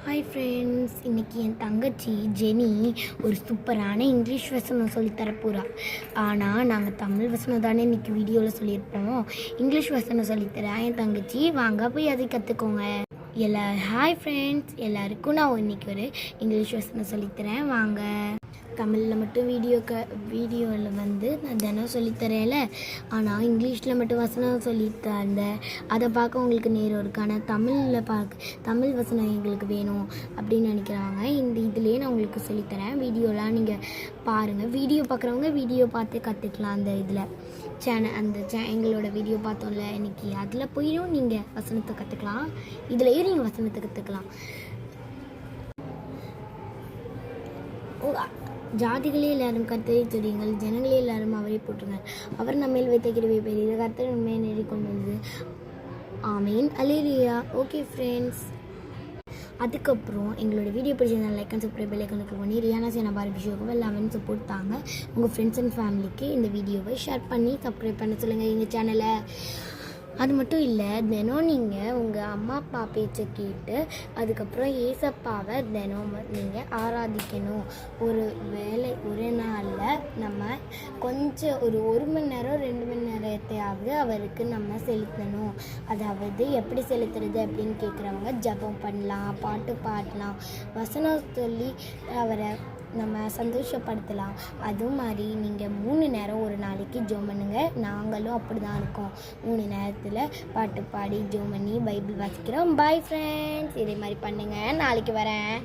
Hi friends, இன்றைக்கி என் தங்கச்சி Jenny ஒரு சூப்பரான இங்கிலீஷ் வசனம் சொல்லித்தரப்போகிறா. ஆனால் நாங்கள் தமிழ் வசனம் தானே இன்றைக்கி வீடியோவில் சொல்லியிருப்போம். இங்கிலீஷ் வசனம் சொல்லித்தரேன் என் தங்கச்சி, வாங்க போய் அதை கற்றுக்கோங்க. ஹாய் ஃப்ரெண்ட்ஸ், எல்லாருக்கும் நான் இன்றைக்கி ஒரு இங்கிலீஷ் வசனம் சொல்லித்தரேன் வாங்க. தமிழில் மட்டும் வீடியோவில் நான் தினம் சொல்லித்தரேன்ல, ஆனால் இங்கிலீஷில் மட்டும் வசனம் சொல்லித்தந்தேன். அதை பார்க்க உங்களுக்கு நேரம் இருக்குது. ஆனால் தமிழ் வசனம் எங்களுக்கு வேணும் அப்படின்னு நினைக்கிறாங்க. இதுலேயே நான் உங்களுக்கு சொல்லித்தரேன். வீடியோலாம் நீங்கள் பாருங்கள். வீடியோ பார்க்குறவங்க வீடியோ பார்த்து கற்றுக்கலாம். அந்த இதில் எங்களோட வீடியோ பார்த்தோம்ல இன்றைக்கி, அதில் போயும் நீங்கள் வசனத்தை கற்றுக்கலாம். இதுலேயும் நீங்கள் வசனத்தை கற்றுக்கலாம். ஜாதிகளே எல்லாரும் கர்த்தரை துதியுங்கள், ஜனங்களே எல்லாரும் அவரை போற்றுங்கள். அவர் நம்மேல் வைத்த கிருபை பெரியது, கர்த்தர் நம்மை நேரிக்கொண்டு வந்தது. ஆமீன், அல்லேலூயா. ஓகே ஃப்ரெண்ட்ஸ், அதுக்கப்புறம் எங்களோட வீடியோ பிடிச்சிருந்தா like and subscribe bell icon click பண்ணி ரியானா சேனா பார்பி ஷோக்கு எல்லாமே சப்போர்ட் தாங்க. உங்கள் ஃப்ரெண்ட்ஸ் அண்ட் ஃபேமிலிக்கு இந்த வீடியோவை ஷேர் பண்ணி சப்ஸ்கிரைப் பண்ண சொல்லுங்கள் எங்கள் சேனலை. அது மட்டும் இல்லை, தினம் நீங்கள் உங்கள் அம்மா அப்பா பேச்சை கேட்டு அதுக்கப்புறம் ஏசப்பாவை தினம் நீங்கள் ஆராதிக்கணும். ஒரு நாளில் நம்ம கொஞ்சம் ஒரு மணி நேரம் 2 மணி நேரத்தையாவது அவருக்கு நம்ம செலுத்தணும். அதாவது எப்படி செலுத்துறது அப்படின்னு கேட்குறவங்க ஜெபம் பண்ணலாம், பாட்டு பாடலாம், வசனம் சொல்லி அவரை நம்ம சந்தோஷப்படுத்தலாம். அதுவும் மாதிரி நீங்கள் 3 நேரம் ஒரு நாளைக்கு ஜெபம் பண்ணுங்கள். நாங்களும் அப்படி தான் இருக்கோம். 3 நேரத்தில் பாட்டு பாடி ஜெபம் பண்ணி பைபிள் வாசிக்கிறோம். பாய் ஃப்ரெண்ட்ஸ், இதே மாதிரி பண்ணுங்கள். நாளைக்கு வரேன்.